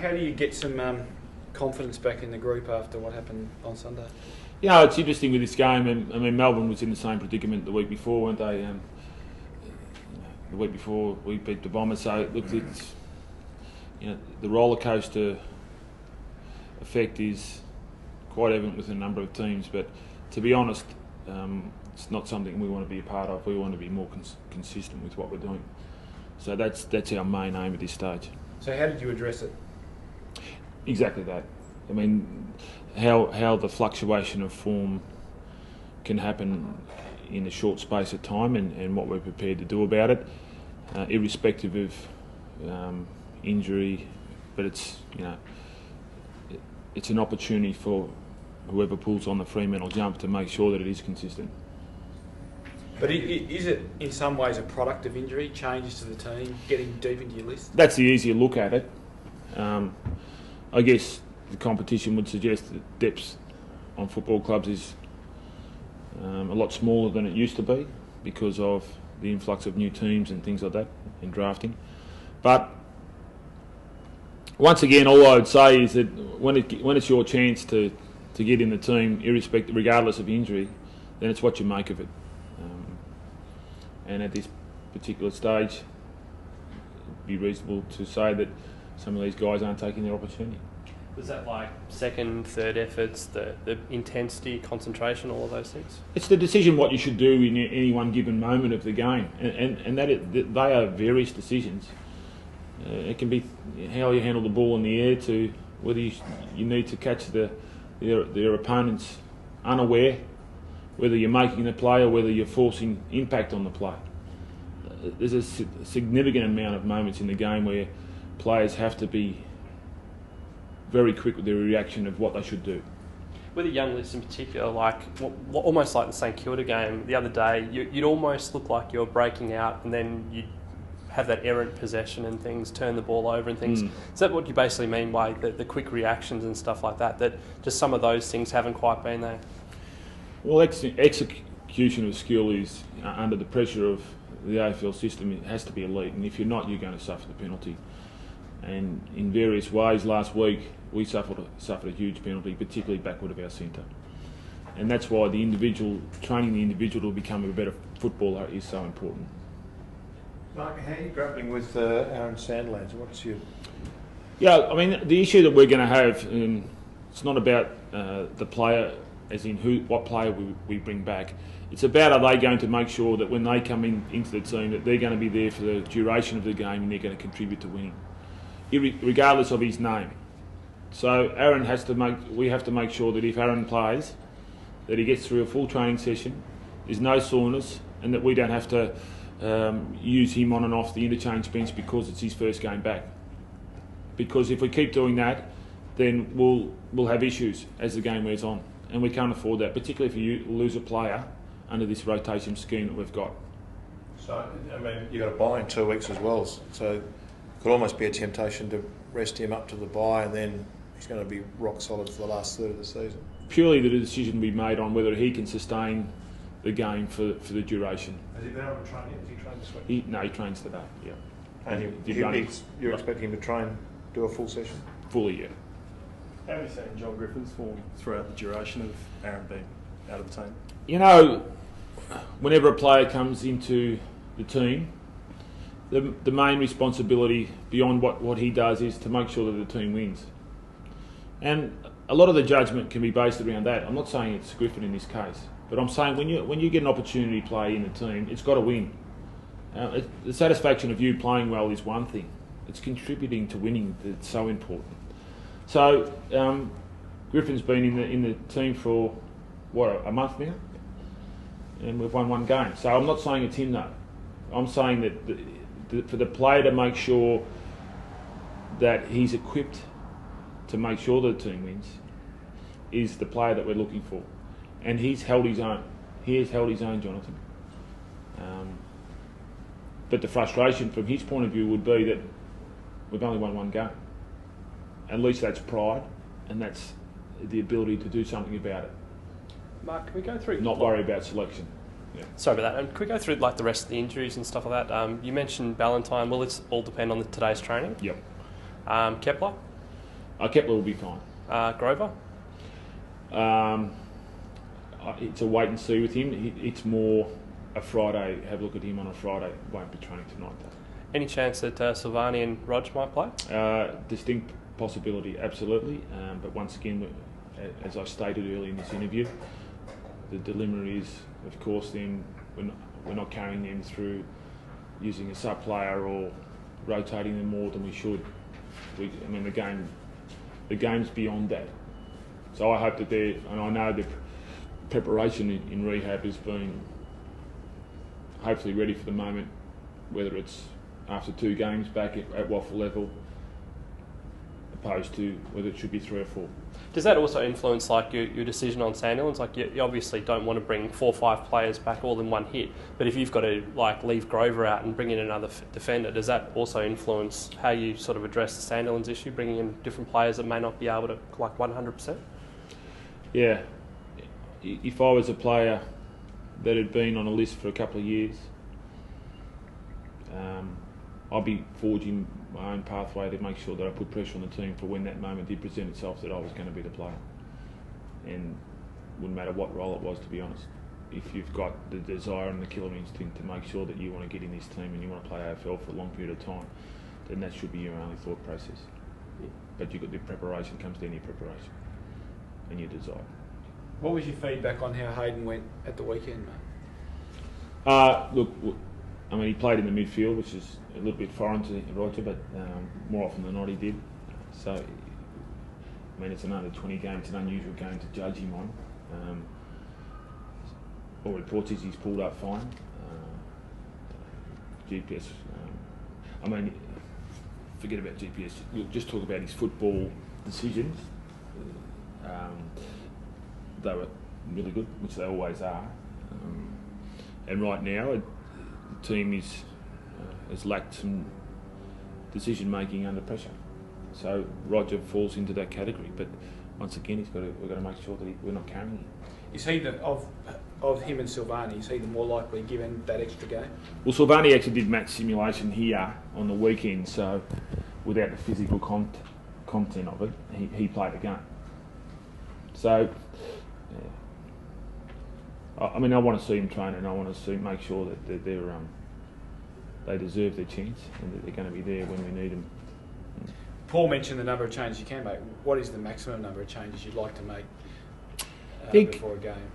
how do you get some confidence back in the group after what happened on Sunday? Yeah, it's interesting with this game, and I mean Melbourne was in the same predicament the week before, weren't they? The week before we beat the Bombers, so look, it's, the roller coaster effect is quite evident with a number of teams. But to be honest, it's not something we want to be a part of. We want to be more consistent with what we're doing. So that's our main aim at this stage. So how did you address it? Exactly that. I mean, how the fluctuation of form can happen in a short space of time, and what we're prepared to do about it, irrespective of injury. But it's it's an opportunity for whoever pulls on the Fremantle jump to make sure that it is consistent. But is it in some ways a product of injury, changes to the team, getting deep into your list? That's the easier look at it. I guess the competition would suggest that depth on football clubs is a lot smaller than it used to be because of the influx of new teams and things like that in drafting. But once again, all I would say is that when it's your chance to get in the team, regardless of injury, then it's what you make of it. And at this particular stage, it'd be reasonable to say that some of these guys aren't taking their opportunity. Was that like second, third efforts, the intensity, concentration, all of those things? It's the decision what you should do in any one given moment of the game, and they are various decisions. It can be how you handle the ball in the air, to whether you need to catch their opponents unaware, whether you're making the play or whether you're forcing impact on the play. There's a significant amount of moments in the game where players have to be very quick with their reaction of what they should do. With the young list in particular, like almost like the St Kilda game the other day, you'd almost look like you're breaking out, and then you'd have that errant possession and things, turn the ball over and things. Is that what you basically mean by the quick reactions and stuff like that? That just some of those things haven't quite been there? Well, execution of skill is under the pressure of the AFL system. It has to be elite, and if you're not, you're going to suffer the penalty. And in various ways, last week we suffered a huge penalty, particularly backward of our centre. And that's why training the individual to become a better footballer is so important. Mark, how are you grappling with Aaron Sandlands? What's your... Yeah, I mean, the issue that we're going to have, it's not about the player, as in what player we bring back. It's about, are they going to make sure that when they come into the team that they're going to be there for the duration of the game and they're going to contribute to winning, regardless of his name. So we have to make sure that if Aaron plays, that he gets through a full training session, there's no soreness, and that we don't have to use him on and off the interchange bench because it's his first game back. Because if we keep doing that, then we'll have issues as the game wears on, and we can't afford that, particularly if you lose a player under this rotation scheme that we've got. So, I mean, you've got a bye in 2 weeks as well, so it could almost be a temptation to rest him up to the bye, and then he's going to be rock solid for the last third of the season. Purely the decision will be made on whether he can sustain the game for the duration. Has he been able to train yet? Has he trained this week? No, he trains today, yeah. And you're expecting him to do a full session? Fully, yeah. How have you seen John Griffin's form throughout the duration of Aaron being out of the team? You know, whenever a player comes into the team, the main responsibility beyond what he does is to make sure that the team wins. And a lot of the judgment can be based around that. I'm not saying it's Griffin in this case, but I'm saying when you get an opportunity to play in the team, it's got to win. The satisfaction of you playing well is one thing. It's contributing to winning that's so important. So Griffin's been in the team for a month now, and we've won one game. So I'm not saying it's him though. I'm saying that for the player to make sure that he's equipped to make sure the team wins is the player that we're looking for, and he's held his own. He has held his own, Jonathan. But the frustration from his point of view would be that we've only won one game. At least that's pride, and that's the ability to do something about it. Mark, can we go through... Not worry about selection. Yeah. Sorry about that. And can we go through like the rest of the injuries and stuff like that? You mentioned Ballantyne. Will it all depend on today's training? Yep. Kepler? Kepler will be fine. Grover? It's a wait and see with him. It's more a Friday. Have a look at him on a Friday. Won't be training tonight though. Any chance that Silvani and Rog might play? Distinct possibility, absolutely. But once again, as I stated earlier in this interview, the dilemma is, of course, then we're not carrying them through using a sub player or rotating them more than we should. The game's beyond that. So I hope that and I know the preparation in rehab has been hopefully ready for the moment, whether it's after 2 games back at waffle level, opposed to whether it should be 3 or 4. Does that also influence like your decision on Sandilands? Like you obviously don't want to bring 4 or 5 players back all in one hit, but if you've got to like leave Grover out and bring in another defender, does that also influence how you sort of address the Sandilands issue, bringing in different players that may not be able to like 100%? Yeah, if I was a player that had been on a list for a couple of years, I'd be forging my own pathway to make sure that I put pressure on the team for when that moment did present itself that I was going to be the player. And wouldn't matter what role it was, to be honest. If you've got the desire and the killer instinct to make sure that you want to get in this team and you want to play AFL for a long period of time, then that should be your only thought process. Yeah. But you've got the preparation, comes down to your preparation and your desire. What was your feedback on how Hayden went at the weekend, mate? Look, I mean, he played in the midfield, which is a little bit foreign to Roger, but more often than not he did. So, I mean, it's an under 20 game, it's an unusual game to judge him on. All reports is he's pulled up fine. GPS, I mean, forget about GPS, we'll just talk about his football decisions. They were really good, which they always are. And right now, the team has lacked some decision making under pressure. So Roger falls into that category, but once again, we've got to make sure that we're not carrying him. Is he of him and Silvani? Is he the more likely given that extra game? Well, Silvani actually did match simulation here on the weekend, so without the physical content of it, he played the game. So, I mean, I want to see him train, and I want to make sure that they deserve their chance and that they're going to be there when we need them. Paul mentioned the number of changes you can make. What is the maximum number of changes you'd like to make before a game?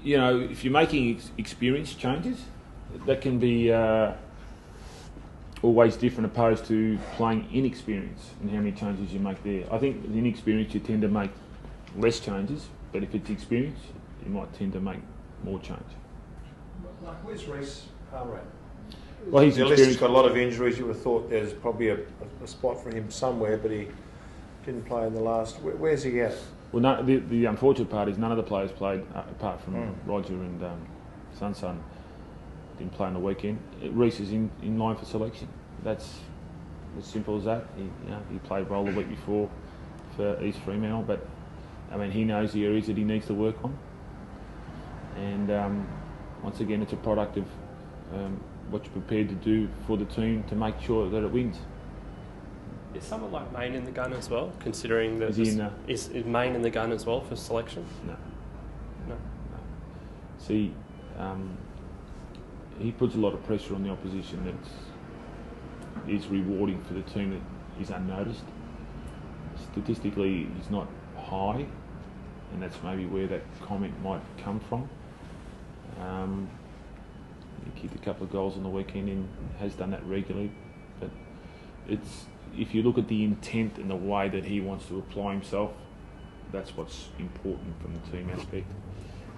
You know, if you're making experience changes, that can be always different opposed to playing inexperience and how many changes you make there. I think with inexperience you tend to make less changes, but if it's experience, you might tend to make more change. Like, where's Reece Harvey? Well, he's got a lot of injuries. You would have thought there's probably a spot for him somewhere, but he didn't play in the last. Where's he at? Well, no, the unfortunate part is none of the players played, apart from Roger and Sun didn't play on the weekend. Reece is in line for selection. That's as simple as that. He played well the week before for East Fremantle, but I mean, he knows the areas that he needs to work on. And once again, it's a product of what you're prepared to do for the team to make sure that it wins. Is someone like Main in the gun as well, considering that is Main in the gun as well for selection? No. See, he puts a lot of pressure on the opposition that is rewarding for the team that is unnoticed. Statistically, he's not high, and that's maybe where that comment might come from. He kicked a couple of goals on the weekend and has done that regularly, but if you look at the intent and the way that he wants to apply himself, that's what's important from the team aspect,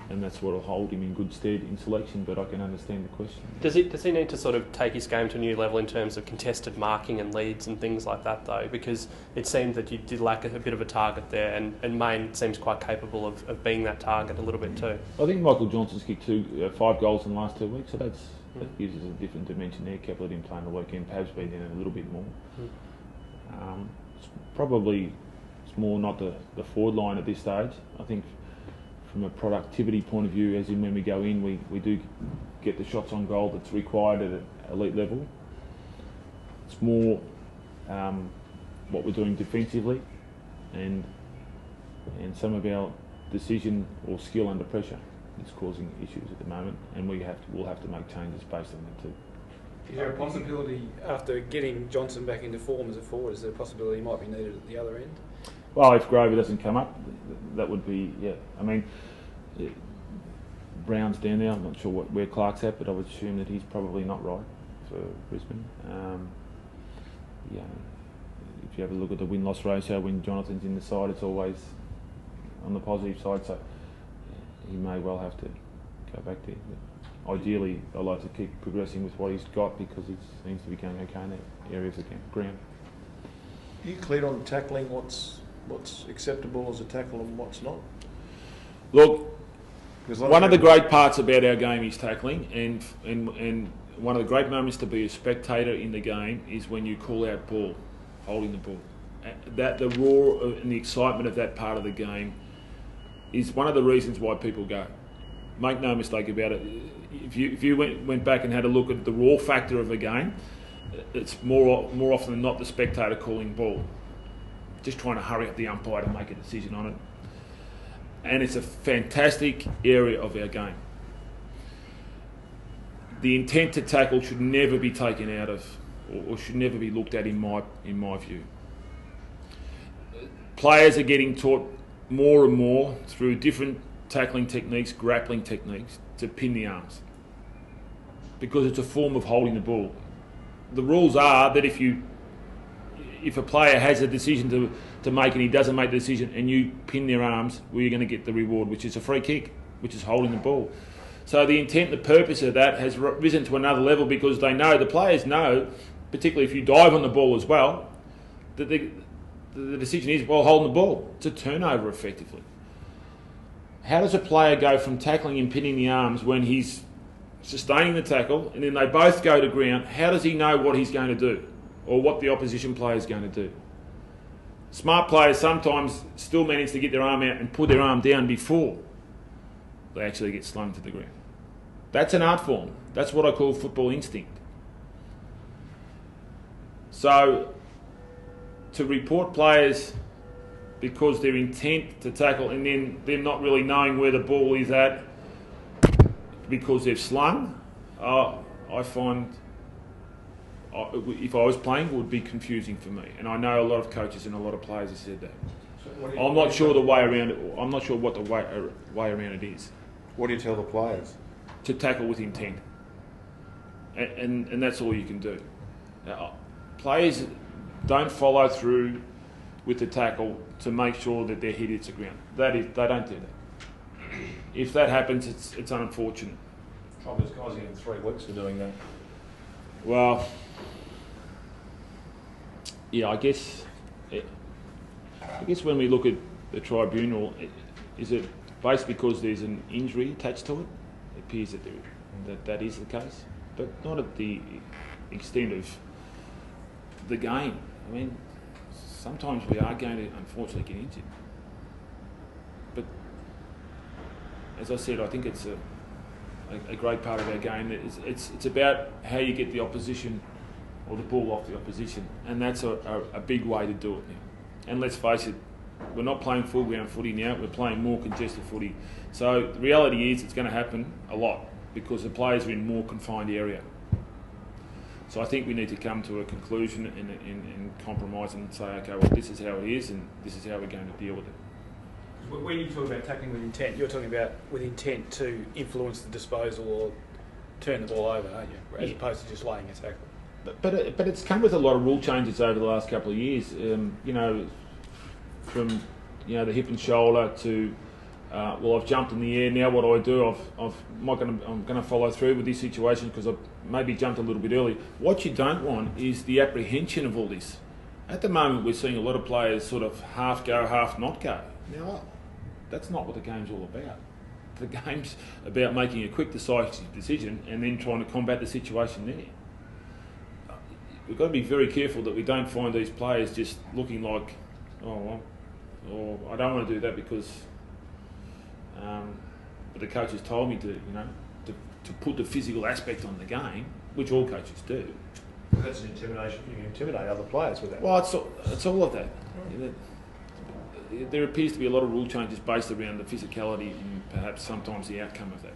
and that's what will hold him in good stead in selection. But I can understand the question. Does he need to sort of take his game to a new level in terms of contested marking and leads and things like that, though? Because it seemed that you did lack a bit of a target there, and Main seems quite capable of being that target a little bit too. I think Michael Johnson's kicked 5 goals in the last 2 weeks, so that gives us a different dimension there. Kepler didn't play on the weekend, Pav's been in a little bit more. It's more not the forward line at this stage. I think from a productivity point of view, as in when we go in, we do get the shots on goal that's required at an elite level. It's more what we're doing defensively, and some of our decision or skill under pressure is causing issues at the moment, and we'll have to make changes based on that too. Is there a possibility, after getting Johnson back into form as a forward, is there a possibility he might be needed at the other end? Well, if Grover doesn't come up, that would be, yeah. I mean, Brown's down there. I'm not sure where Clark's at, but I would assume that he's probably not right for Brisbane. Yeah, if you have a look at the win-loss ratio when Jonathan's in the side, it's always on the positive side, so he may well have to go back there. But ideally, I'd like to keep progressing with what he's got because he seems to be going okay in that area of the ground. Are you clear on tackling what's acceptable as a tackle and what's not? Look, one of the great parts about our game is tackling, and one of the great moments to be a spectator in the game is when you call out ball, holding the ball. That the roar and the excitement of that part of the game is one of the reasons why people go. Make no mistake about it. If you went back and had a look at the raw factor of a game, it's more often than not the spectator calling ball, just trying to hurry up the umpire to make a decision on it. And it's a fantastic area of our game. The intent to tackle should never be taken out of, or should never be looked at in my view. Players are getting taught more and more through different tackling techniques, grappling techniques, to pin the arms, because it's a form of holding the ball. The rules are that if a player has a decision to make and he doesn't make the decision and you pin their arms, well, you're going to get the reward, which is a free kick, which is holding the ball. So the intent, the purpose of that has risen to another level, because the players know, particularly if you dive on the ball as well, that the decision is, well, holding the ball. It's a turnover effectively. How does a player go from tackling and pinning the arms when he's sustaining the tackle and then they both go to ground? How does he know what he's going to do or what the opposition player is going to do? Smart players sometimes still manage to get their arm out and put their arm down before they actually get slung to the ground. That's an art form. That's what I call football instinct. So to report players because their intent to tackle and then them not really knowing where the ball is at because they've slung, I find, if I was playing, it would be confusing for me. And I know a lot of coaches and a lot of players have said that. So I'm not sure the way around it. I'm not sure what the way around it is. What do you tell the players? To tackle with intent, and that's all you can do. Players don't follow through with the tackle to make sure that their head hits the ground. They don't do that. If that happens, it's unfortunate. This guy's getting 3 weeks for doing that. Well, yeah, I guess when we look at the tribunal, is it based because there's an injury attached to it? It appears that is the case, but not at the extent of the game. I mean, sometimes we are going to unfortunately get injured, but as I said, I think it's a great part of our game. It's about how you get the opposition or the ball off the opposition, and that's a big way to do it now. And let's face it, we're not playing full ground footy now, we're playing more congested footy. So the reality is it's going to happen a lot because the players are in more confined area. So I think we need to come to a conclusion and compromise and say, okay, well, this is how it is and this is how we're going to deal with it. When you talk about tackling with intent, you're talking about with intent to influence the disposal or turn the ball over, aren't you? As opposed to just laying a tackle. But it's come with a lot of rule changes over the last couple of years. From the hip and shoulder to I've jumped in the air. Now what do? I'm going to follow through with this situation because I've maybe jumped a little bit early. What you don't want is the apprehension of all this. At the moment, we're seeing a lot of players sort of half go, half not go. Now, that's not what the game's all about. The game's about making a quick, decisive decision and then trying to combat the situation there. We've got to be very careful that we don't find these players just looking like, or I don't want to do that because but the coach has told me to put the physical aspect on the game, which all coaches do. That's an intimidation. You can intimidate other players with that. Well, it's all of that. There appears to be a lot of rule changes based around the physicality and perhaps sometimes the outcome of that.